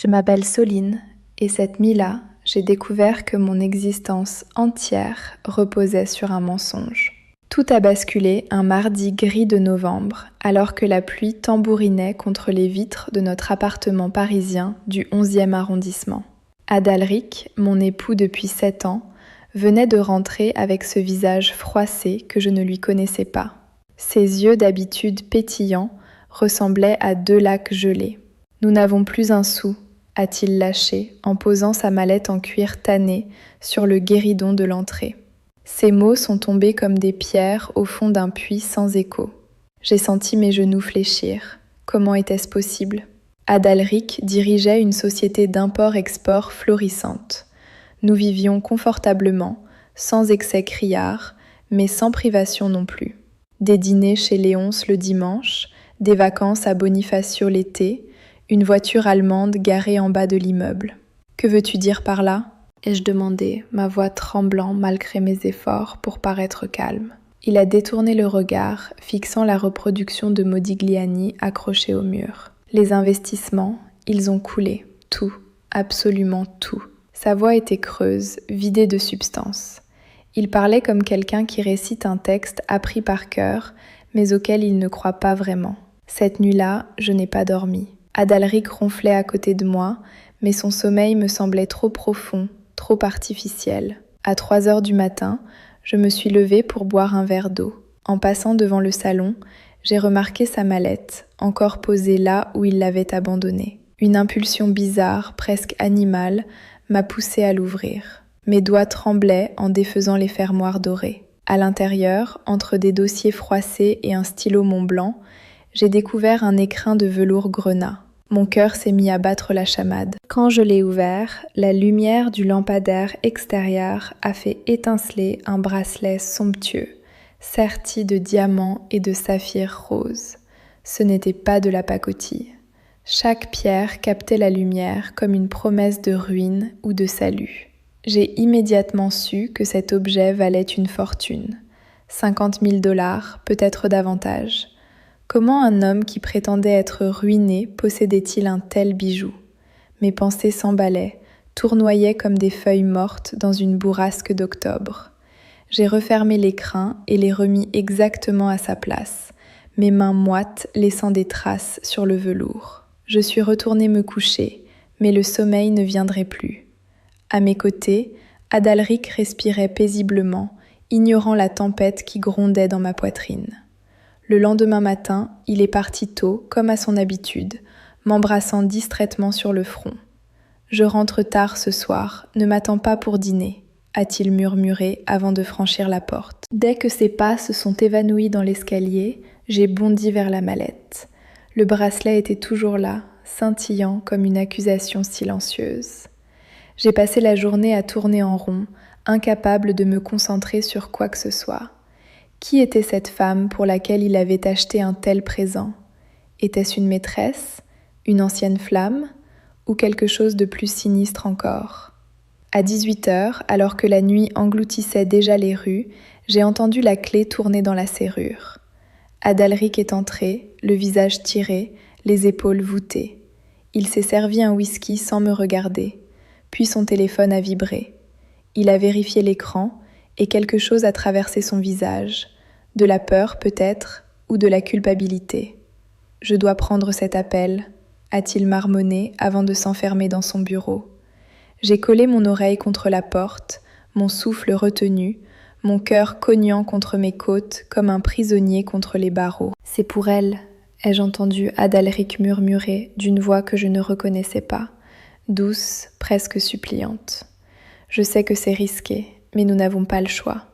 Je m'appelle Soline et cette nuit-là, j'ai découvert que mon existence entière reposait sur un mensonge. Tout a basculé un mardi gris de novembre, alors que la pluie tambourinait contre les vitres de notre appartement parisien du 11e arrondissement. Adalric, mon époux depuis 7 ans, venait de rentrer avec ce visage froissé que je ne lui connaissais pas. Ses yeux d'habitude pétillants ressemblaient à 2 lacs gelés. « Nous n'avons plus un sou », a-t-il lâché en posant sa mallette en cuir tanné sur le guéridon de l'entrée. Ces mots sont tombés comme des pierres au fond d'un puits sans écho. J'ai senti mes genoux fléchir. Comment était-ce possible ? Adalric dirigeait une société d'import-export florissante. Nous vivions confortablement, sans excès criards, mais sans privation non plus. Des dîners chez Léonce le dimanche, des vacances à Bonifacio l'été, une voiture allemande garée en bas de l'immeuble. « Que veux-tu dire par là ?» ai-je demandé, ma voix tremblant malgré mes efforts pour paraître calme. Il a détourné le regard, fixant la reproduction de Modigliani accrochée au mur. Les investissements, ils ont coulé. Tout, absolument tout. Sa voix était creuse, vidée de substance. Il parlait comme quelqu'un qui récite un texte appris par cœur, mais auquel il ne croit pas vraiment. Cette nuit-là, je n'ai pas dormi. Adalric ronflait à côté de moi, mais son sommeil me semblait trop profond, trop artificiel. À 3 heures du matin, je me suis levée pour boire un verre d'eau. En passant devant le salon, j'ai remarqué sa mallette, encore posée là où il l'avait abandonnée. Une impulsion bizarre, presque animale, m'a poussée à l'ouvrir. Mes doigts tremblaient en défaisant les fermoirs dorés. À l'intérieur, entre des dossiers froissés et un stylo Montblanc, j'ai découvert un écrin de velours grenat. Mon cœur s'est mis à battre la chamade. Quand je l'ai ouvert, la lumière du lampadaire extérieur a fait étinceler un bracelet somptueux, serti de diamants et de saphirs roses. Ce n'était pas de la pacotille. Chaque pierre captait la lumière comme une promesse de ruine ou de salut. J'ai immédiatement su que cet objet valait une fortune. 50 000 $, peut-être davantage. Comment un homme qui prétendait être ruiné possédait-il un tel bijou ? Mes pensées s'emballaient, tournoyaient comme des feuilles mortes dans une bourrasque d'octobre. J'ai refermé l'écrin et l'ai remis exactement à sa place, mes mains moites laissant des traces sur le velours. Je suis retournée me coucher, mais le sommeil ne viendrait plus. À mes côtés, Adalric respirait paisiblement, ignorant la tempête qui grondait dans ma poitrine. Le lendemain matin, il est parti tôt, comme à son habitude, m'embrassant distraitement sur le front. « Je rentre tard ce soir, ne m'attends pas pour dîner », a-t-il murmuré avant de franchir la porte. Dès que ses pas se sont évanouis dans l'escalier, j'ai bondi vers la mallette. Le bracelet était toujours là, scintillant comme une accusation silencieuse. J'ai passé la journée à tourner en rond, incapable de me concentrer sur quoi que ce soit. Qui était cette femme pour laquelle il avait acheté un tel présent ? Était-ce une maîtresse, une ancienne flamme, ou quelque chose de plus sinistre encore ? À 18h, alors que la nuit engloutissait déjà les rues, j'ai entendu la clé tourner dans la serrure. Adalric est entré, le visage tiré, les épaules voûtées. Il s'est servi un whisky sans me regarder, puis son téléphone a vibré. Il a vérifié l'écran, et quelque chose a traversé son visage, de la peur peut-être, ou de la culpabilité. « Je dois prendre cet appel », a-t-il marmonné avant de s'enfermer dans son bureau. J'ai collé mon oreille contre la porte, mon souffle retenu, mon cœur cognant contre mes côtes comme un prisonnier contre les barreaux. « C'est pour elle », ai-je entendu Adalric murmurer d'une voix que je ne reconnaissais pas, douce, presque suppliante. Je sais que c'est risqué, mais nous n'avons pas le choix.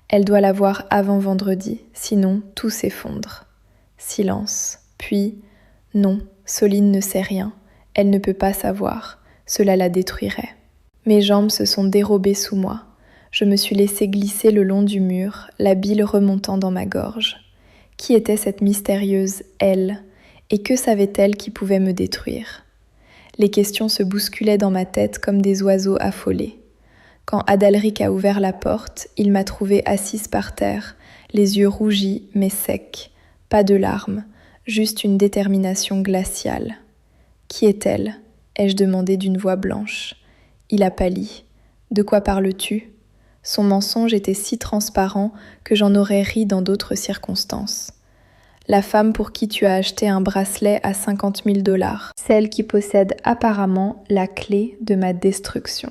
Elle doit l'avoir avant vendredi, sinon tout s'effondre. Silence. Puis, non, Soline ne sait rien. Elle ne peut pas savoir. Cela la détruirait. Mes jambes se sont dérobées sous moi. Je me suis laissée glisser le long du mur, la bile remontant dans ma gorge. Qui était cette mystérieuse « elle » et que savait-elle qui pouvait me détruire ? Les questions se bousculaient dans ma tête comme des oiseaux affolés. Quand Adalric a ouvert la porte, il m'a trouvée assise par terre, les yeux rougis mais secs, pas de larmes, juste une détermination glaciale. Qui est-elle ? ai-je demandé d'une voix blanche. Il a pâli. De quoi parles-tu ? Son mensonge était si transparent que j'en aurais ri dans d'autres circonstances. La femme pour qui tu as acheté un bracelet à $50 000, celle qui possède apparemment la clé de ma destruction.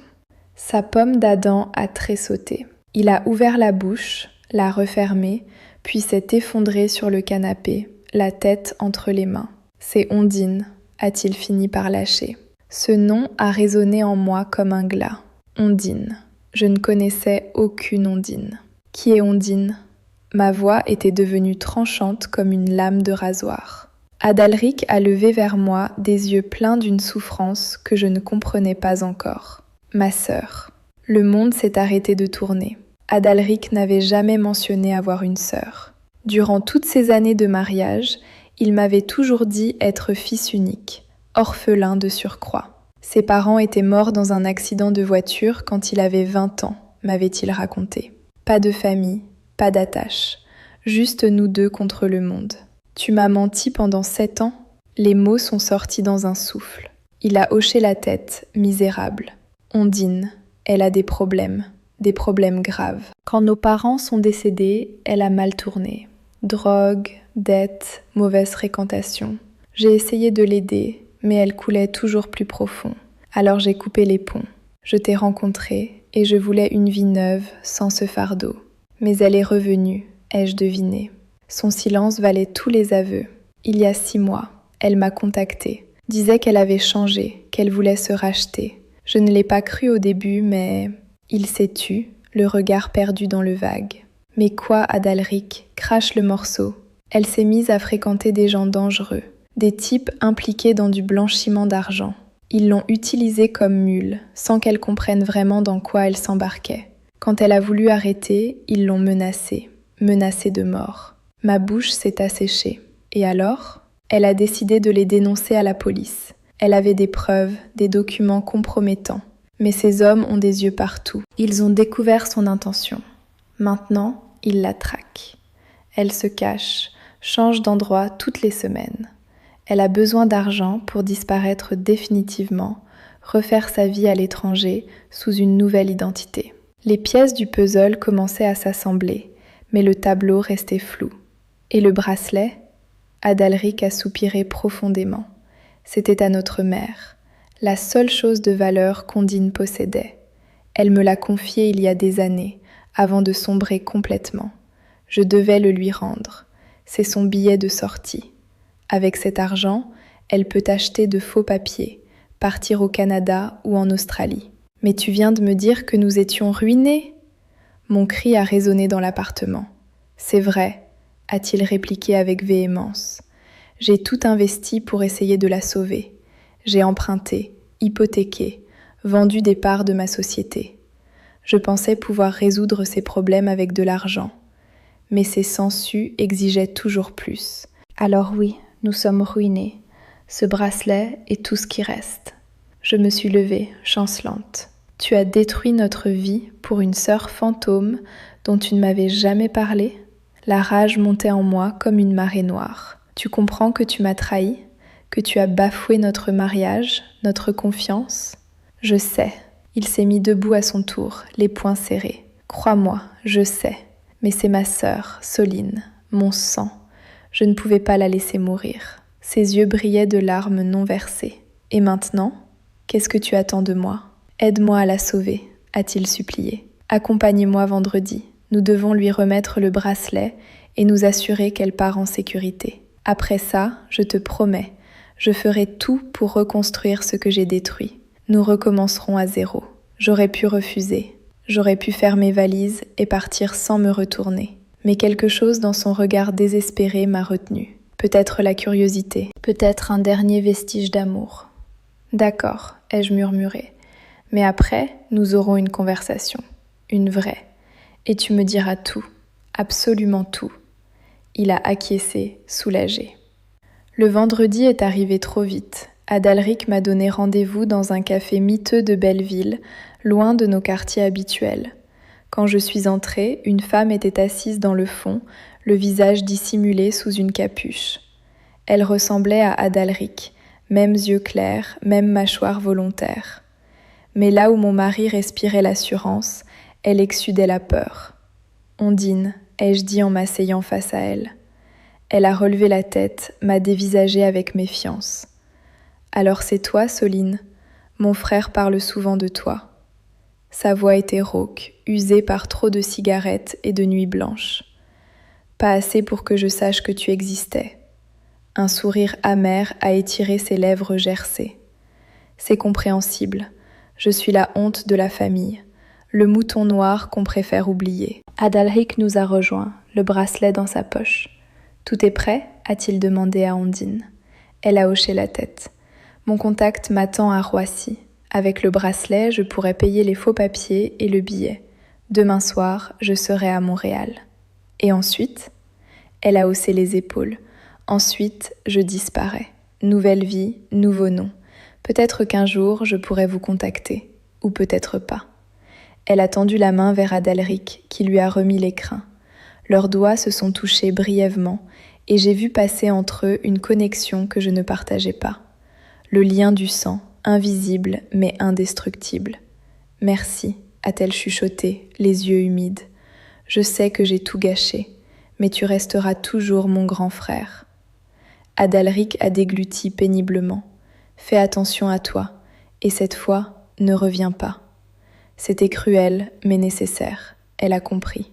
Sa pomme d'Adam a tressauté. Il a ouvert la bouche, l'a refermée, puis s'est effondré sur le canapé, la tête entre les mains. C'est Ondine, a-t-il fini par lâcher. Ce nom a résonné en moi comme un glas. Ondine. Je ne connaissais aucune Ondine. Qui est Ondine ? Ma voix était devenue tranchante comme une lame de rasoir. Adalric a levé vers moi des yeux pleins d'une souffrance que je ne comprenais pas encore. Ma sœur. Le monde s'est arrêté de tourner. Adalric n'avait jamais mentionné avoir une sœur. Durant toutes ces années de mariage, il m'avait toujours dit être fils unique, orphelin de surcroît. Ses parents étaient morts dans un accident de voiture quand il avait 20 ans, m'avait-il raconté. Pas de famille, pas d'attache, juste nous deux contre le monde. Tu m'as menti pendant 7 ans ? Les mots sont sortis dans un souffle. Il a hoché la tête, misérable. Ondine, elle a des problèmes graves. Quand nos parents sont décédés, elle a mal tourné. Drogue, dette, mauvaise fréquentation. J'ai essayé de l'aider, mais elle coulait toujours plus profond. Alors j'ai coupé les ponts. Je t'ai rencontré et je voulais une vie neuve, sans ce fardeau. Mais elle est revenue, ai-je deviné. Son silence valait tous les aveux. Il y a 6 mois, elle m'a contactée. Disait qu'elle avait changé, qu'elle voulait se racheter. Je ne l'ai pas cru au début, mais il s'est tu, le regard perdu dans le vague. Mais quoi, Adalric, crache le morceau. Elle s'est mise à fréquenter des gens dangereux, des types impliqués dans du blanchiment d'argent. Ils l'ont utilisée comme mule, sans qu'elle comprenne vraiment dans quoi elle s'embarquait. Quand elle a voulu arrêter, ils l'ont menacée de mort. Ma bouche s'est asséchée. Et alors ? Elle a décidé de les dénoncer à la police. Elle avait des preuves, des documents compromettants. Mais ces hommes ont des yeux partout. Ils ont découvert son intention. Maintenant, ils la traquent. Elle se cache, change d'endroit toutes les semaines. Elle a besoin d'argent pour disparaître définitivement, refaire sa vie à l'étranger sous une nouvelle identité. Les pièces du puzzle commençaient à s'assembler, mais le tableau restait flou. Et le bracelet ? Adalric a soupiré profondément. C'était à notre mère, la seule chose de valeur qu'Ondine possédait. Elle me l'a confiée il y a des années, avant de sombrer complètement. Je devais le lui rendre. C'est son billet de sortie. Avec cet argent, elle peut acheter de faux papiers, partir au Canada ou en Australie. « Mais tu viens de me dire que nous étions ruinés !» Mon cri a résonné dans l'appartement. « C'est vrai !» a-t-il répliqué avec véhémence. « J'ai tout investi pour essayer de la sauver. J'ai emprunté, hypothéqué, vendu des parts de ma société. Je pensais pouvoir résoudre ces problèmes avec de l'argent. Mais ces sangsues exigeaient toujours plus. Alors oui, nous sommes ruinés. Ce bracelet est tout ce qui reste. » Je me suis levée, chancelante. « Tu as détruit notre vie pour une sœur fantôme dont tu ne m'avais jamais parlé ?» La rage montait en moi comme une marée noire. « Tu comprends que tu m'as trahi ? Que tu as bafoué notre mariage, notre confiance ? » Je sais. Il s'est mis debout à son tour, les poings serrés. « Crois-moi, je sais. Mais c'est ma sœur, Soline, mon sang. Je ne pouvais pas la laisser mourir. » Ses yeux brillaient de larmes non versées. « Et maintenant ? Qu'est-ce que tu attends de moi ? Aide-moi à la sauver, » a-t-il supplié. « Accompagne-moi vendredi. Nous devons lui remettre le bracelet et nous assurer qu'elle part en sécurité. Après ça, je te promets, je ferai tout pour reconstruire ce que j'ai détruit. Nous recommencerons à zéro. J'aurais pu refuser. J'aurais pu faire mes valises et partir sans me retourner. Mais quelque chose dans son regard désespéré m'a retenue. Peut-être la curiosité, peut-être un dernier vestige d'amour. « D'accord, » ai-je murmuré. « Mais après, nous aurons une conversation. Une vraie. Et tu me diras tout, absolument tout. » Il a acquiescé, soulagé. Le vendredi est arrivé trop vite. Adalric m'a donné rendez-vous dans un café miteux de Belleville, loin de nos quartiers habituels. Quand je suis entrée, une femme était assise dans le fond, le visage dissimulé sous une capuche. Elle ressemblait à Adalric, mêmes yeux clairs, même mâchoire volontaire. Mais là où mon mari respirait l'assurance, elle exsudait la peur. « Ondine », ai-je dit en m'asseyant face à elle. Elle a relevé la tête, m'a dévisagée avec méfiance. « Alors c'est toi, Soline ? Mon frère parle souvent de toi. » Sa voix était rauque, usée par trop de cigarettes et de nuits blanches. Pas assez pour que je sache que tu existais. Un sourire amer a étiré ses lèvres gercées. C'est compréhensible. Je suis la honte de la famille, le mouton noir qu'on préfère oublier. Adalric nous a rejoints, le bracelet dans sa poche. « Tout est prêt ?» a-t-il demandé à Ondine. Elle a hoché la tête. « Mon contact m'attend à Roissy. Avec le bracelet, je pourrai payer les faux papiers et le billet. Demain soir, je serai à Montréal. Et ensuite ?» Elle a haussé les épaules. « Ensuite, je disparais. Nouvelle vie, nouveau nom. Peut-être qu'un jour, je pourrai vous contacter. Ou peut-être pas. » Elle a tendu la main vers Adalric, qui lui a remis l'écrin. Leurs doigts se sont touchés brièvement, et j'ai vu passer entre eux une connexion que je ne partageais pas. Le lien du sang, invisible mais indestructible. « Merci », a-t-elle chuchoté, les yeux humides. « Je sais que j'ai tout gâché, mais tu resteras toujours mon grand frère. » Adalric a dégluti péniblement. « Fais attention à toi, et cette fois, ne reviens pas. » C'était cruel, mais nécessaire. Elle a compris.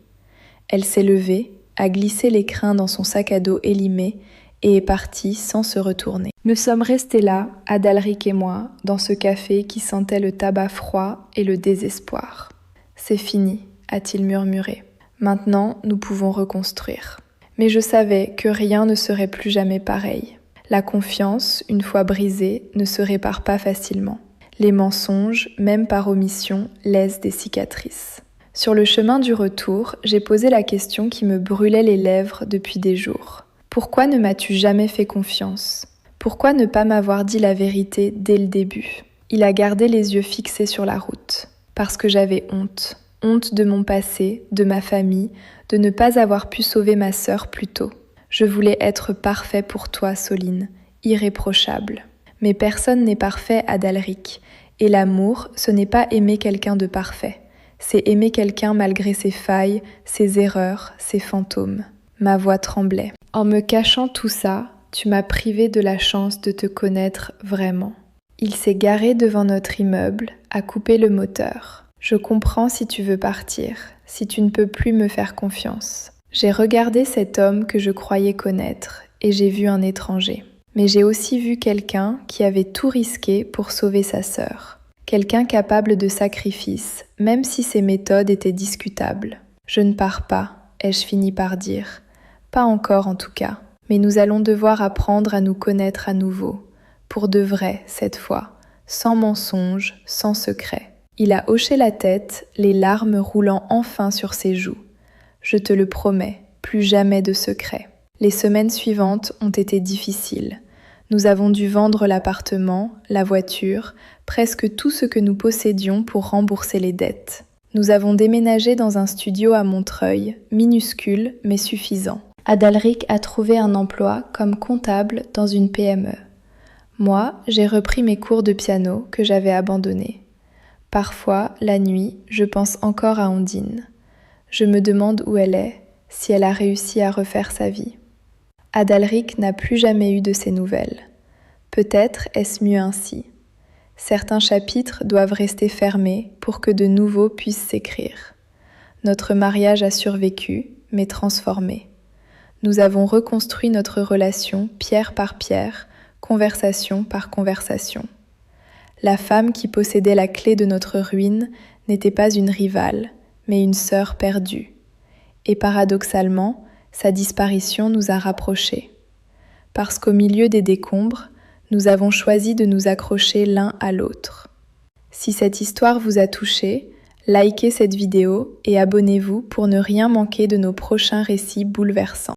Elle s'est levée, a glissé l'écrin dans son sac à dos élimé et est partie sans se retourner. Nous sommes restés là, Adalric et moi, dans ce café qui sentait le tabac froid et le désespoir. « C'est fini », a-t-il murmuré. « Maintenant, nous pouvons reconstruire. » Mais je savais que rien ne serait plus jamais pareil. La confiance, une fois brisée, ne se répare pas facilement. Les mensonges, même par omission, laissent des cicatrices. Sur le chemin du retour, j'ai posé la question qui me brûlait les lèvres depuis des jours. Pourquoi ne m'as-tu jamais fait confiance ? Pourquoi ne pas m'avoir dit la vérité dès le début ? Il a gardé les yeux fixés sur la route. Parce que j'avais honte. Honte de mon passé, de ma famille, de ne pas avoir pu sauver ma sœur plus tôt. Je voulais être parfait pour toi, Soline, irréprochable. Mais personne n'est parfait, Adalric. Et l'amour, ce n'est pas aimer quelqu'un de parfait. C'est aimer quelqu'un malgré ses failles, ses erreurs, ses fantômes. Ma voix tremblait. En me cachant tout ça, tu m'as privé de la chance de te connaître vraiment. Il s'est garé devant notre immeuble, a coupé le moteur. Je comprends si tu veux partir, si tu ne peux plus me faire confiance. J'ai regardé cet homme que je croyais connaître et j'ai vu un étranger. Mais j'ai aussi vu quelqu'un qui avait tout risqué pour sauver sa sœur. Quelqu'un capable de sacrifice, même si ses méthodes étaient discutables. Je ne pars pas, ai-je fini par dire. Pas encore en tout cas, mais nous allons devoir apprendre à nous connaître à nouveau. Pour de vrai, cette fois, sans mensonge, sans secret. Il a hoché la tête, les larmes roulant enfin sur ses joues. Je te le promets, plus jamais de secret. Les semaines suivantes ont été difficiles. Nous avons dû vendre l'appartement, la voiture, presque tout ce que nous possédions pour rembourser les dettes. Nous avons déménagé dans un studio à Montreuil, minuscule mais suffisant. Adalric a trouvé un emploi comme comptable dans une PME. Moi, j'ai repris mes cours de piano que j'avais abandonnés. Parfois, la nuit, je pense encore à Ondine. Je me demande où elle est, si elle a réussi à refaire sa vie. Adalric n'a plus jamais eu de ses nouvelles. Peut-être est-ce mieux ainsi. Certains chapitres doivent rester fermés pour que de nouveaux puissent s'écrire. Notre mariage a survécu, mais transformé. Nous avons reconstruit notre relation pierre par pierre, conversation par conversation. La femme qui possédait la clé de notre ruine n'était pas une rivale, mais une sœur perdue. Et paradoxalement, sa disparition nous a rapprochés. Parce qu'au milieu des décombres, nous avons choisi de nous accrocher l'un à l'autre. Si cette histoire vous a touché, likez cette vidéo et abonnez-vous pour ne rien manquer de nos prochains récits bouleversants.